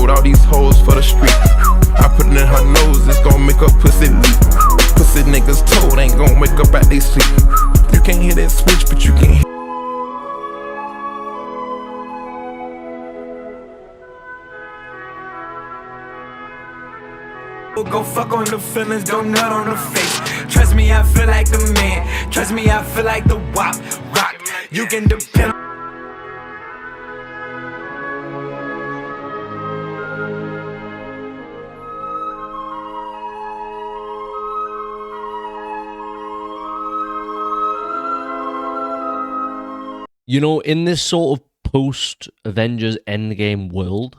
load all these hoes for the street. I put it in her nose, it's gon' make her pussy leak. Pussy niggas told ain't gon' wake up at they sleep. You can't hear that switch, but you can hear. Go fuck on the feelings, don't nut on the face. Trust me, I feel like the man. Trust me, I feel like the wop rock. You can depend on. You know, in this sort of post-Avengers Endgame world,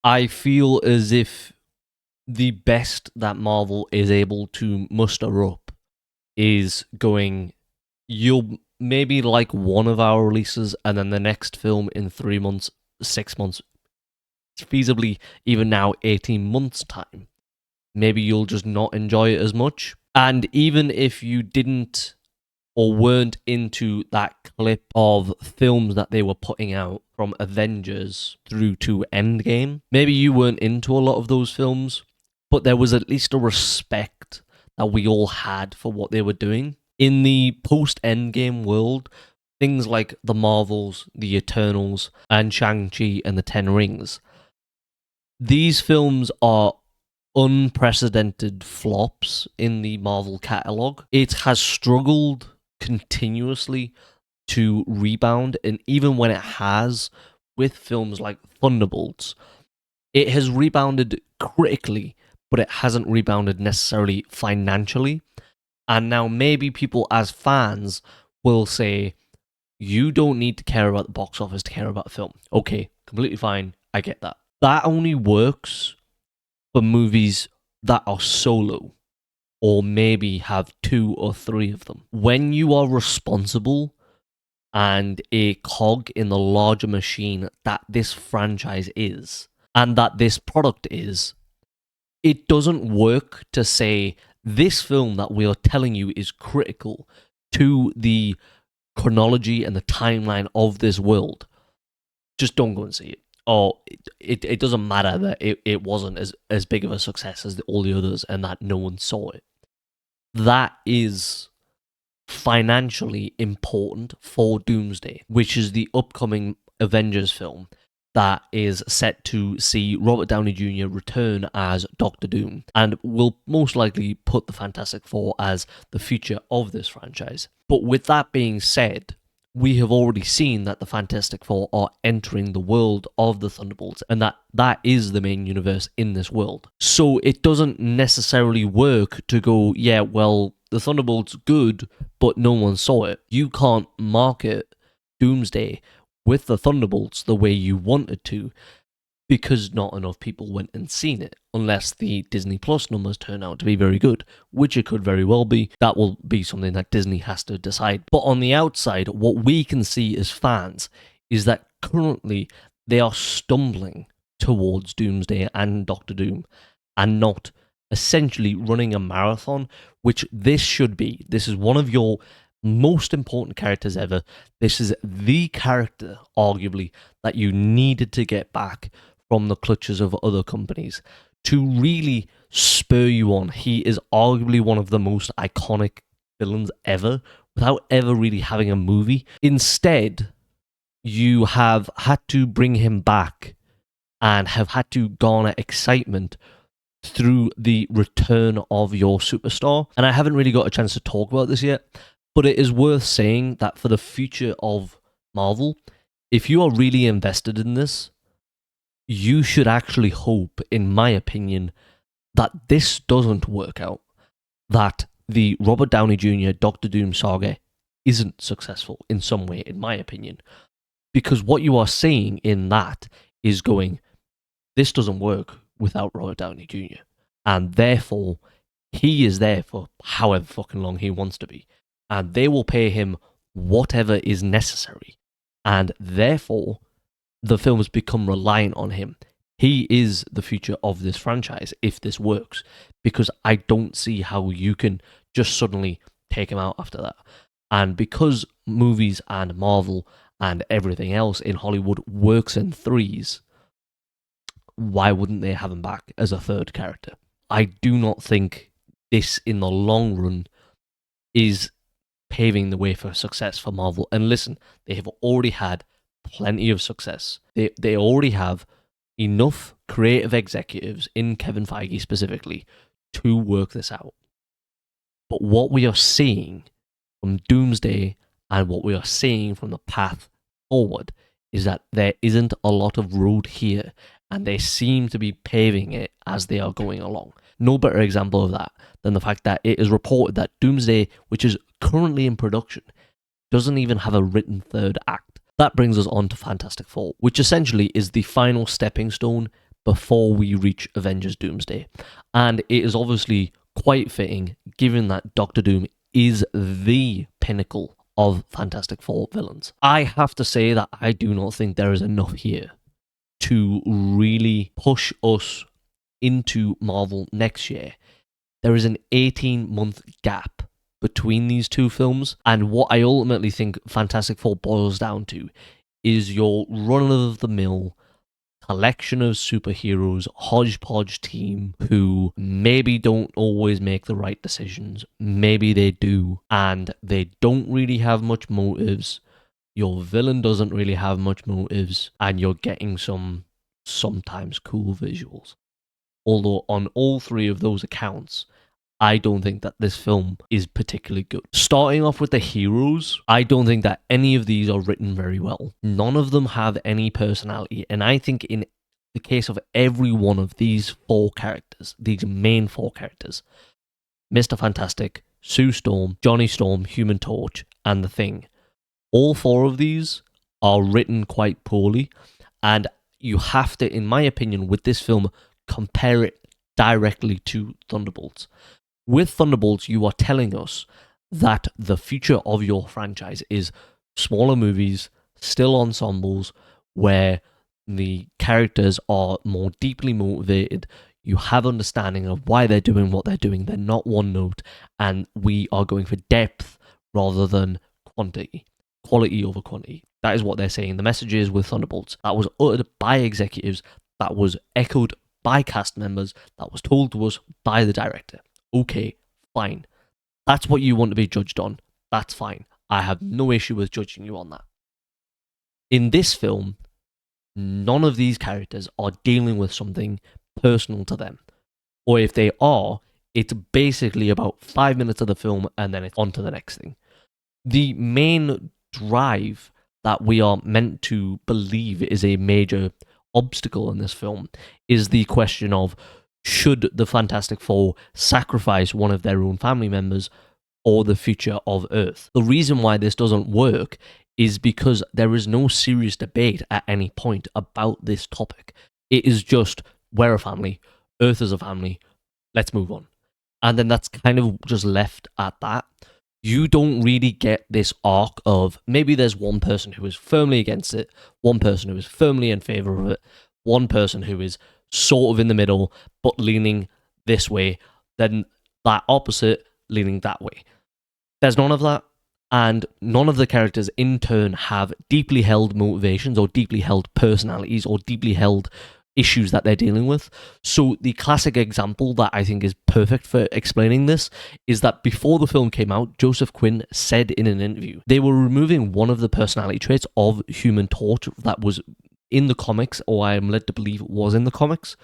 I feel as if the best that Marvel is able to muster up is going, you'll maybe like one of our releases, and then the next film in 3 months, 6 months, feasibly even now 18 months' time. Maybe you'll just not enjoy it as much. And even if you didn't or weren't into that clip of films that they were putting out from Avengers through to Endgame, maybe you weren't into a lot of those films, but there was at least a respect that we all had for what they were doing. In the post-Endgame world, things like the Marvels, the Eternals, and Shang-Chi and the Ten Rings, these films are unprecedented flops in the Marvel catalogue. It has struggled continuously to rebound, and even when it has, with films like Thunderbolts, it has rebounded critically, but it hasn't rebounded necessarily financially. And now maybe people as fans will say, you don't need to care about the box office to care about a film. Okay, completely fine, I get that. That only works for movies that are solo, or maybe have 2 or 3 of them. When you are responsible and a cog in the larger machine that this franchise is, and that this product is, it doesn't work to say, this film that we are telling you is critical to the chronology and the timeline of this world. Just don't go and see it. Or it doesn't matter that it wasn't as big of a success as all the others and that no one saw it. That is financially important for Doomsday, which is the upcoming Avengers film that is set to see Robert Downey Jr. return as Doctor Doom, and will most likely put the Fantastic Four as the future of this franchise. But with that being said, we have already seen that the Fantastic Four are entering the world of the Thunderbolts, and that is the main universe in this world. So it doesn't necessarily work to go, yeah, well, the Thunderbolts good, but no one saw it. You can't market Doomsday with the Thunderbolts the way you wanted to, because not enough people went and seen it, unless the Disney Plus numbers turn out to be very good, which it could very well be. That will be something that Disney has to decide. But on the outside, what we can see as fans is that currently they are stumbling towards Doomsday and Doctor Doom, and not essentially running a marathon, which this should be. This is one of your most important characters ever. This is the character, arguably, that you needed to get back from the clutches of other companies to really spur you on. He is arguably one of the most iconic villains ever, without ever really having a movie. Instead, you have had to bring him back and have had to garner excitement through the return of your superstar. And I haven't really got a chance to talk about this yet, but it is worth saying that for the future of Marvel, if you are really invested in this, you should actually hope, in my opinion, that this doesn't work out. That the Robert Downey Jr. Doctor Doom saga isn't successful in some way, in my opinion. Because what you are seeing in that is going, this doesn't work without Robert Downey Jr. And therefore, he is there for however fucking long he wants to be. And they will pay him whatever is necessary. And therefore, the films become reliant on him. He is the future of this franchise if this works. Because I don't see how you can just suddenly take him out after that. And because movies and Marvel and everything else in Hollywood works in threes, why wouldn't they have him back as a third character? I do not think this, in the long run, is paving the way for success for Marvel. And listen, they have already had plenty of success. They already have enough creative executives, in Kevin Feige specifically, to work this out. But what we are seeing from Doomsday and what we are seeing from the path forward is that there isn't a lot of road here, and they seem to be paving it as they are going along. No better example of that than the fact that it is reported that Doomsday, which is currently in production, doesn't even have a written third act. That brings us on to Fantastic Four, which essentially is the final stepping stone before we reach Avengers Doomsday. And it is obviously quite fitting, given that Doctor Doom is the pinnacle of Fantastic Four villains. I have to say that I do not think there is enough here to really push us into Marvel next year. There is an 18-month gap between these two films, and what I ultimately think Fantastic Four boils down to is your run-of-the-mill collection of superheroes, hodgepodge team who maybe don't always make the right decisions, maybe they do, and they don't really have much motives. Your villain doesn't really have much motives, and you're getting some sometimes cool visuals. Although on all three of those accounts, I don't think that this film is particularly good. Starting off with the heroes, I don't think that any of these are written very well. None of them have any personality, and I think in the case of every one of these four characters, these main four characters, Mr. Fantastic, Sue Storm, Johnny Storm, Human Torch, and The Thing, all four of these are written quite poorly, and you have to, in my opinion, with this film, compare it directly to Thunderbolts. With Thunderbolts, you are telling us that the future of your franchise is smaller movies, still ensembles, where the characters are more deeply motivated, you have understanding of why they're doing what they're doing, they're not one note, and we are going for depth rather than quantity. Quality over quantity. That is what they're saying. The message is with Thunderbolts. That was uttered by executives, that was echoed by cast members, that was told to us by the director. Okay, fine. That's what you want to be judged on. That's fine. I have no issue with judging you on that. In this film, none of these characters are dealing with something personal to them. Or if they are, it's basically about 5 minutes of the film and then it's on to the next thing. The main drive that we are meant to believe is a major obstacle in this film is the question of, should the Fantastic Four sacrifice one of their own family members or the future of Earth? The reason why this doesn't work is because there is no serious debate at any point about this topic. It is just, we're a family, Earth is a family, let's move on. And then that's kind of just left at that. You don't really get this arc of, maybe there's one person who is firmly against it, one person who is firmly in favor of it, one person who is sort of in the middle, but leaning this way, then that opposite leaning that way. There's none of that, and none of the characters in turn have deeply held motivations or deeply held personalities or deeply held issues that they're dealing with. So the classic example that I think is perfect for explaining this is that before the film came out, Joseph Quinn said in an interview they were removing one of the personality traits of Human Torch that was in the comics, or I am led to believe it was in the comics,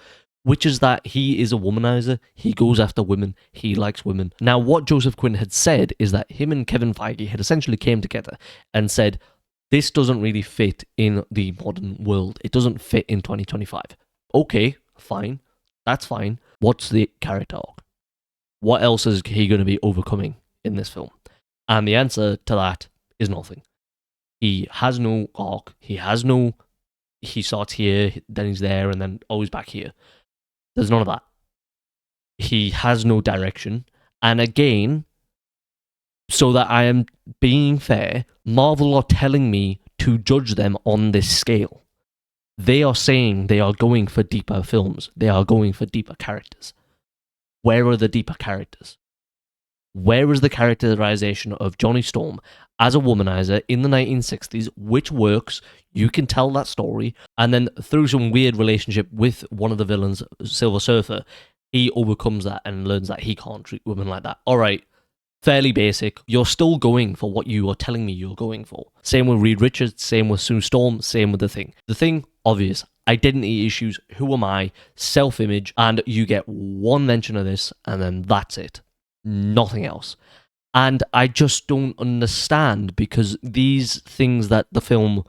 which is that he is a womanizer, he goes after women, he likes women. Now, what Joseph Quinn had said is that him and Kevin Feige had essentially came together and said, this doesn't really fit in the modern world. It doesn't fit in 2025. Okay, fine. That's fine. What's the character arc? What else is he going to be overcoming in this film? And the answer to that is nothing. He has no arc. He starts here, then he's there, and then always back here. There's none of that. He has no direction. And again, so that I am being fair, Marvel are telling me to judge them on this scale. They are saying they are going for deeper films. They are going for deeper characters. Where are the deeper characters? Where is the characterization of Johnny Storm as a womanizer in the 1960s, which works? You can tell that story, and then through some weird relationship with one of the villains, Silver Surfer, he overcomes that and learns that he can't treat women like that. All right, fairly basic. You're still going for what you are telling me you're going for. Same with Reed Richards, same with Sue Storm, same with The Thing. The Thing, obvious. Identity issues, who am I, self-image, and you get one mention of this, and then that's it. Nothing else. And I just don't understand, because these things that the film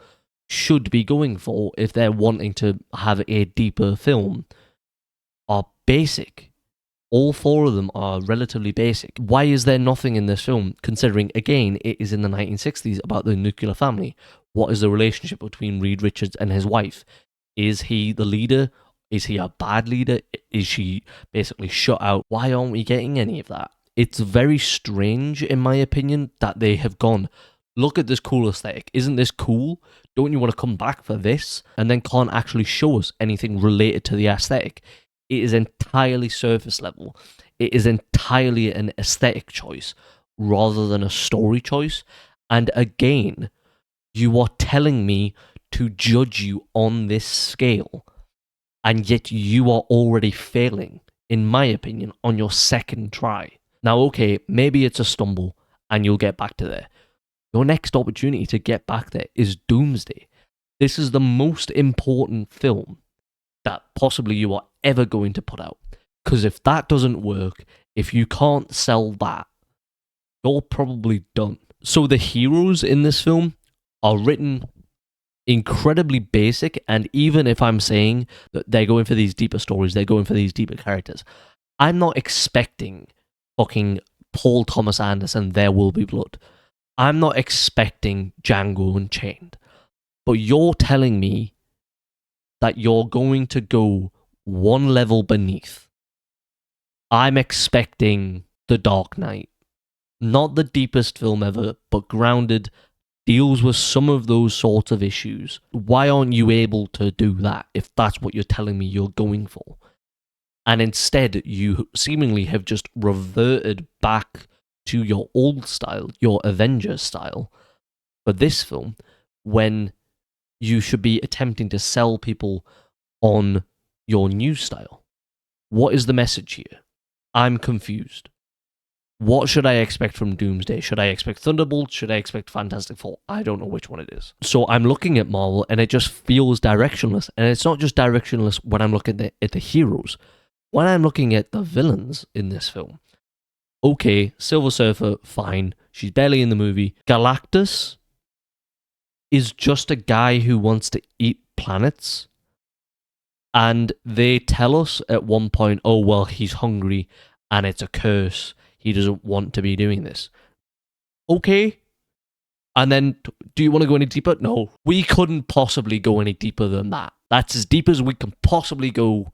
should be going for, if they're wanting to have a deeper film, are basic. All four of them are relatively basic. Why is there nothing in this film, considering, again, it is in the 1960s about the nuclear family? What is the relationship between Reed Richards and his wife? Is he the leader? Is he a bad leader? Is she basically shut out? Why aren't we getting any of that? It's very strange, in my opinion, that they have gone, look at this cool aesthetic. Isn't this cool? Don't you want to come back for this? And then can't actually show us anything related to the aesthetic. It is entirely surface level. It is entirely an aesthetic choice rather than a story choice. And again, you are telling me to judge you on this scale, and yet you are already failing, in my opinion, on your second try. Now, okay, maybe it's a stumble and you'll get back to there. Your next opportunity to get back there is Doomsday. This is the most important film that possibly you are ever going to put out. Because if that doesn't work, if you can't sell that, you're probably done. So the heroes in this film are written incredibly basic, and even if I'm saying that they're going for these deeper stories, they're going for these deeper characters, I'm not expecting fucking Paul Thomas Anderson, There Will Be Blood. I'm not expecting Django Unchained. But you're telling me that you're going to go one level beneath. I'm expecting The Dark Knight. Not the deepest film ever, but grounded, deals with some of those sorts of issues. Why aren't you able to do that if that's what you're telling me you're going for? And instead, you seemingly have just reverted back to your old style, your Avengers style, for this film, when you should be attempting to sell people on your new style. What is the message here? I'm confused. What should I expect from Doomsday? Should I expect Thunderbolt? Should I expect Fantastic Four? I don't know which one it is. So I'm looking at Marvel and it just feels directionless. And it's not just directionless when I'm looking at the heroes. When I'm looking at the villains in this film, okay, Silver Surfer, fine. She's barely in the movie. Galactus is just a guy who wants to eat planets. And they tell us at one point, oh, well, he's hungry and it's a curse. He doesn't want to be doing this. Okay. And then, do you want to go any deeper? No. We couldn't possibly go any deeper than that. That's as deep as we can possibly go.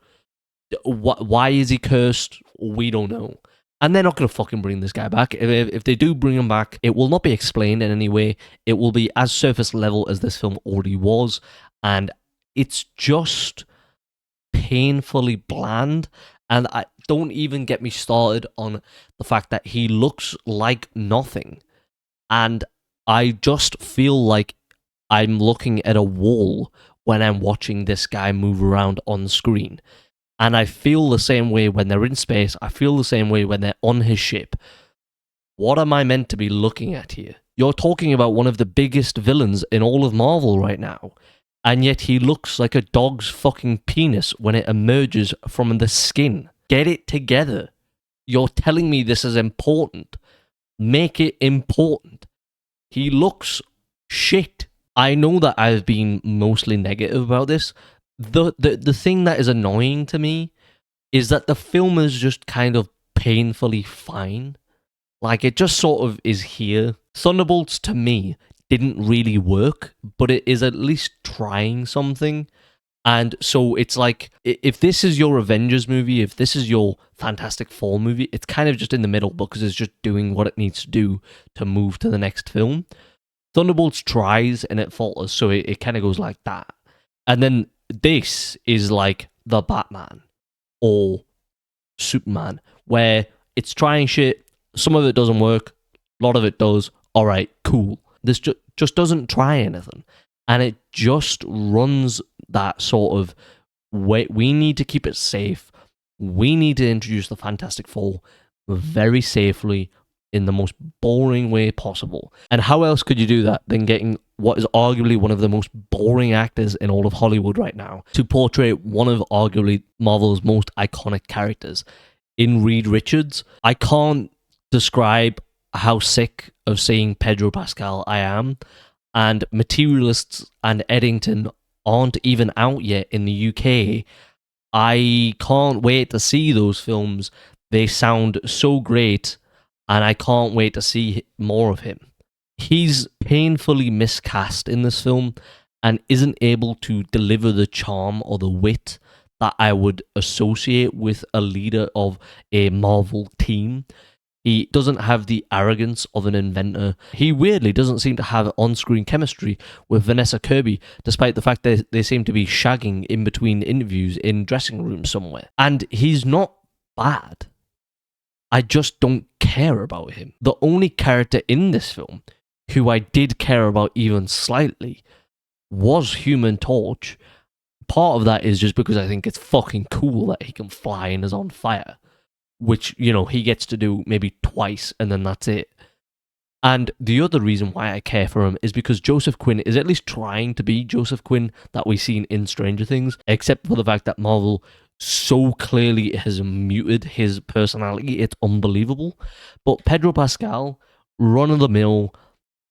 Why is he cursed? We don't know. And they're not going to fucking bring this guy back. If they do bring him back, it will not be explained in any way. It will be as surface level as this film already was. And it's just painfully bland. And don't even get me started on the fact that he looks like nothing. And I just feel like I'm looking at a wall when I'm watching this guy move around on screen. And I feel the same way when they're in space. I feel the same way when they're on his ship. What am I meant to be looking at here? You're talking about one of the biggest villains in all of Marvel right now. And yet he looks like a dog's fucking penis when it emerges from the skin. Get it together. You're telling me this is important. Make it important. He looks shit. I know that I've been mostly negative about this. The thing that is annoying to me is that the film is just kind of painfully fine. Like, it just sort of is here. Thunderbolts, to me, didn't really work, but it is at least trying something. And so it's like, if this is your Avengers movie, if this is your Fantastic Four movie, it's kind of just in the middle because it's just doing what it needs to do to move to the next film. Thunderbolts tries and it falters, so it kind of goes like that. And then this is like the Batman or Superman, where it's trying shit, Some of it doesn't work, a lot of it does. All right, cool. This just doesn't try anything. And it just runs that sort of way. We need to keep it safe. We need to introduce the Fantastic Four very safely in the most boring way possible. And how else could you do that than getting what is arguably one of the most boring actors in all of Hollywood right now to portray one of arguably Marvel's most iconic characters in Reed Richards? I can't describe how sick of seeing Pedro Pascal I am, and Materialists and Eddington aren't even out yet in the UK. I can't wait to see those films. They sound so great, and I can't wait to see more of him. He's painfully miscast in this film and isn't able to deliver the charm or the wit that I would associate with a leader of a Marvel team. He doesn't have the arrogance of an inventor. He weirdly doesn't seem to have on-screen chemistry with Vanessa Kirby, despite the fact that they seem to be shagging in between interviews in dressing rooms somewhere. And he's not bad. I just don't care about him. The only character in this film who I did care about even slightly was Human Torch. Part of that is just because I think it's fucking cool that he can fly and is on fire, which, you know, he gets to do maybe twice and then that's it. And the other reason why I care for him is because Joseph Quinn is at least trying to be Joseph Quinn that we've seen in Stranger Things, except for the fact that Marvel so clearly has muted his personality. It's unbelievable. But Pedro Pascal, run-of-the-mill,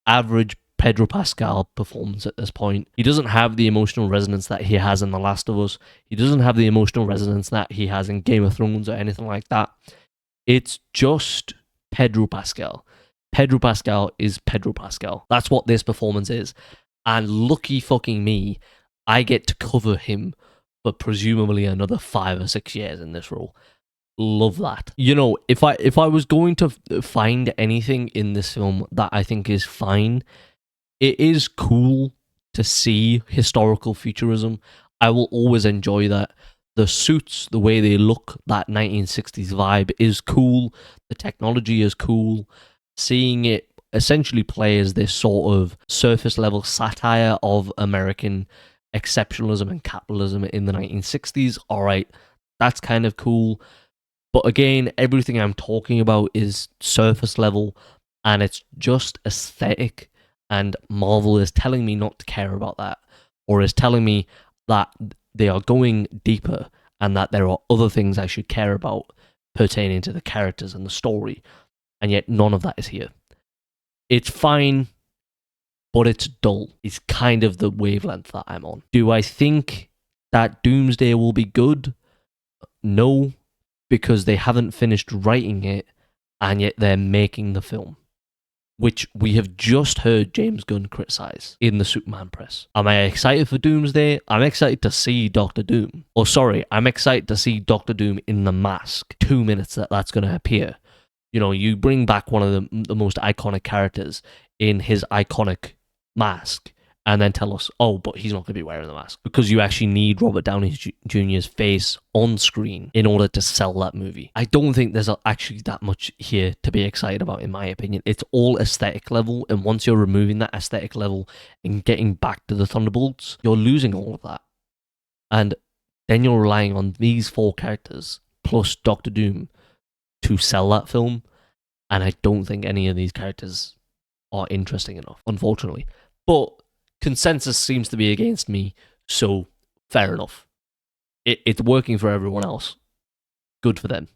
average Pedro Pascal performance at this point. He doesn't have the emotional resonance that he has in The Last of Us. He doesn't have the emotional resonance that he has in Game of Thrones or anything like that. It's just Pedro Pascal. Pedro Pascal is Pedro Pascal. That's what this performance is. And lucky fucking me, I get to cover him for presumably another 5 or 6 years in this role. Love that. You know, if I was going to find anything in this film that I think is fine, it is cool to see historical futurism. I will always enjoy that. The suits, the way they look, that 1960s vibe is cool. The technology is cool. Seeing it essentially play as this sort of surface level satire of American exceptionalism and capitalism in the 1960s. All right, that's kind of cool. But again, everything I'm talking about is surface level and it's just aesthetic. And Marvel is telling me not to care about that, or is telling me that they are going deeper and that there are other things I should care about pertaining to the characters and the story. And yet none of that is here. It's fine, but it's dull. It's kind of the wavelength that I'm on. Do I think that Doomsday will be good? No, because they haven't finished writing it, and yet they're making the film, which we have just heard James Gunn criticize in the Superman press. Am I excited for Doomsday? I'm excited to see Doctor Doom. Or sorry, I'm excited to see Doctor Doom in the mask. 2 minutes that's going to appear. You know, you bring back one of the most iconic characters in his iconic mask, and then tell us, oh, but he's not going to be wearing the mask. Because you actually need Robert Downey Jr.'s face on screen in order to sell that movie. I don't think there's actually that much here to be excited about, in my opinion. It's all aesthetic level, and once you're removing that aesthetic level and getting back to the Thunderbolts, you're losing all of that. And then you're relying on these 4 characters, plus Doctor Doom, to sell that film. And I don't think any of these characters are interesting enough, unfortunately. But consensus seems to be against me, so fair enough. It's working for everyone else. Good for them.